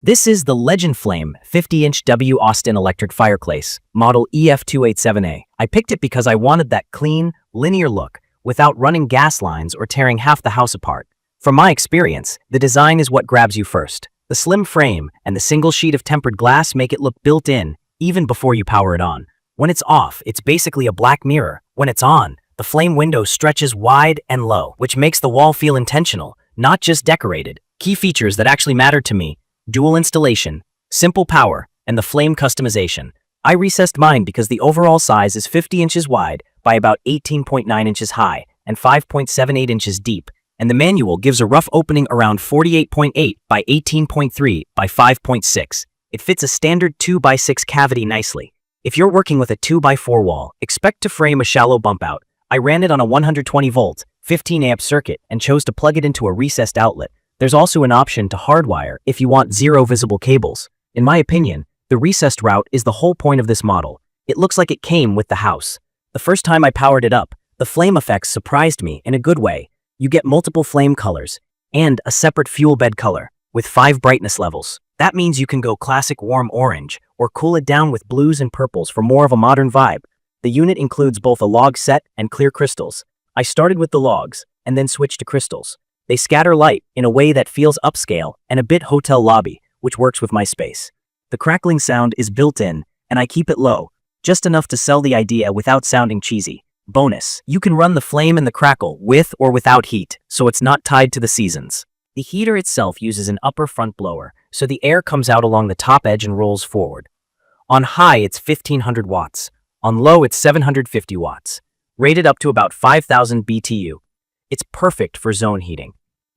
This is the LegendFlame 50-inch W Austin electric fireplace, model EF287A. I picked it because I wanted that clean, linear look without running gas lines or tearing half the house apart. From my experience, the design is what grabs you first. The slim frame and the single sheet of tempered glass make it look built in, even before you power it on. When it's off, it's basically a black mirror. When it's on, the flame window stretches wide and low, which makes the wall feel intentional, not just decorated. Key features that actually mattered to me: dual installation, simple power, and the flame customization. I recessed mine because the overall size is 50 inches wide by about 18.9 inches high and 5.78 inches deep, and the manual gives a rough opening around 48.8 by 18.3 by 5.6. It fits a standard 2x6 cavity nicely. If you're working with a 2x4 wall, expect to frame a shallow bump out. I ran it on a 120 volt, 15 amp circuit and chose to plug it into a recessed outlet. There's also an option to hardwire if you want zero visible cables. In my opinion, the recessed route is the whole point of this model. It looks like it came with the house. The first time I powered it up, the flame effects surprised me in a good way. You get multiple flame colors and a separate fuel bed color with 5 brightness levels. That means you can go classic warm orange or cool it down with blues and purples for more of a modern vibe. The unit includes both a log set and clear crystals. I started with the logs and then switched to crystals. They scatter light in a way that feels upscale and a bit hotel lobby, which works with my space. The crackling sound is built in, and I keep it low, just enough to sell the idea without sounding cheesy. Bonus, you can run the flame and the crackle with or without heat, so it's not tied to the seasons. The heater itself uses an upper front blower, so the air comes out along the top edge and rolls forward. On high, it's 1500 watts. On low, it's 750 watts. Rated up to about 5000 BTU. It's perfect for zone heating.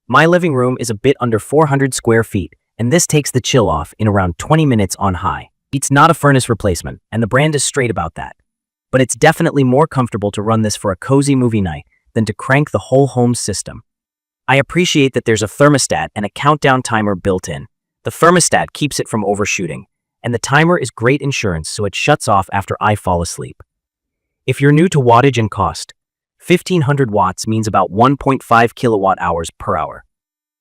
My living room is a bit under 400 square feet, and this takes the chill off in around 20 minutes on high. It's not a furnace replacement, and the brand is straight about that. But it's definitely more comfortable to run this for a cozy movie night than to crank the whole home system. I appreciate that there's a thermostat and a countdown timer built in. The thermostat keeps it from overshooting, and the timer is great insurance so it shuts off after I fall asleep. If you're new to wattage and cost, 1500 watts means about 1.5 kilowatt hours per hour.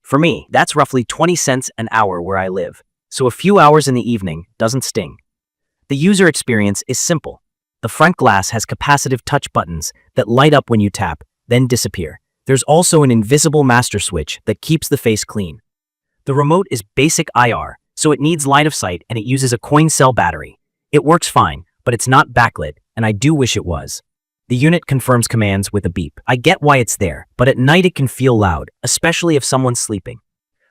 For me, that's roughly 20 cents an hour where I live, so a few hours in the evening doesn't sting. The user experience is simple. The front glass has capacitive touch buttons that light up when you tap, then disappear. There's also an invisible master switch that keeps the face clean. The remote is basic IR, so it needs line of sight and it uses a coin cell battery. It works fine, but it's not backlit, and I do wish it was. The unit confirms commands with a beep. I get why it's there, but at night it can feel loud, especially if someone's sleeping.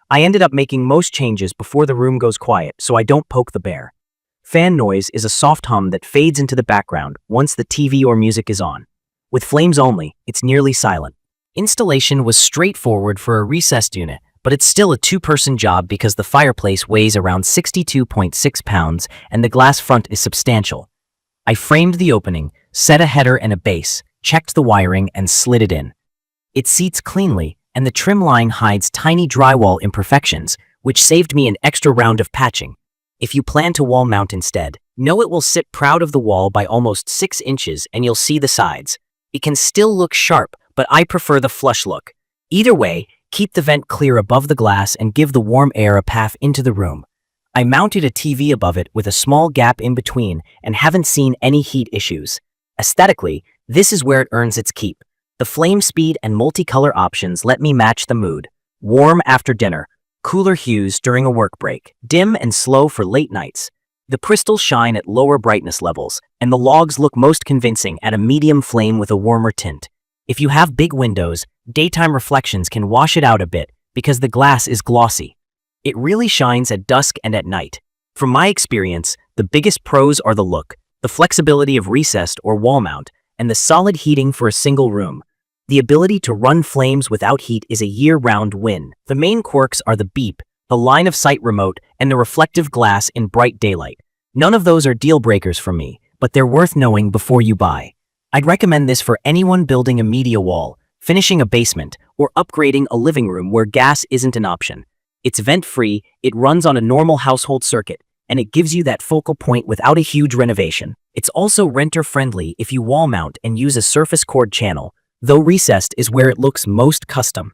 I ended up making most changes before the room goes quiet so I don't poke the bear. Fan noise is a soft hum that fades into the background once the TV or music is on. With flames only, it's nearly silent. Installation was straightforward for a recessed unit, but it's still a two-person job because the fireplace weighs around 62.6 pounds and the glass front is substantial. I framed the opening, set a header and a base, checked the wiring, and slid it in. It seats cleanly, and the trim line hides tiny drywall imperfections, which saved me an extra round of patching. If you plan to wall mount instead, know it will sit proud of the wall by almost 6 inches and you'll see the sides. It can still look sharp, but I prefer the flush look. Either way, keep the vent clear above the glass and give the warm air a path into the room. I mounted a TV above it with a small gap in between and haven't seen any heat issues. Aesthetically, this is where it earns its keep. The flame speed and multicolor options let me match the mood. Warm after dinner, cooler hues during a work break, dim and slow for late nights. The crystals shine at lower brightness levels, and the logs look most convincing at a medium flame with a warmer tint. If you have big windows, daytime reflections can wash it out a bit because the glass is glossy. It really shines at dusk and at night. From my experience, the biggest pros are the look, the flexibility of recessed or wall mount, and the solid heating for a single room. The ability to run flames without heat is a year-round win. The main quirks are the beep, the line-of-sight remote, and the reflective glass in bright daylight. None of those are deal breakers for me, but they're worth knowing before you buy. I'd recommend this for anyone building a media wall, finishing a basement, or upgrading a living room where gas isn't an option. It's vent-free, it runs on a normal household circuit, and it gives you that focal point without a huge renovation. It's also renter-friendly if you wall mount and use a surface cord channel, though recessed is where it looks most custom.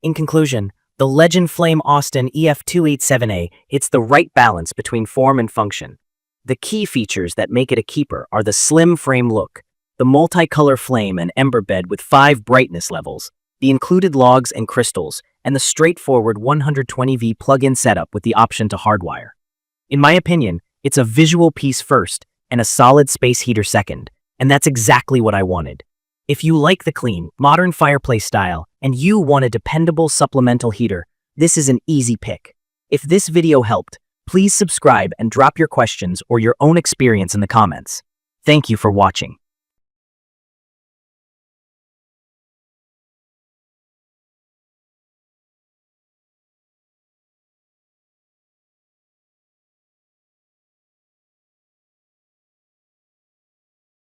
In conclusion, The LegendFlame EF287A hits the right balance between form and function. The key features that make it a keeper are the slim frame look, the multicolor flame and ember bed with 5 brightness levels, the included logs and crystals, and the straightforward 120V plug-in setup with the option to hardwire. In my opinion, it's a visual piece first and a solid space heater second, and that's exactly what I wanted. If you like the clean, modern fireplace style and you want a dependable supplemental heater, this is an easy pick. If this video helped, please subscribe and drop your questions or your own experience in the comments. Thank you for watching.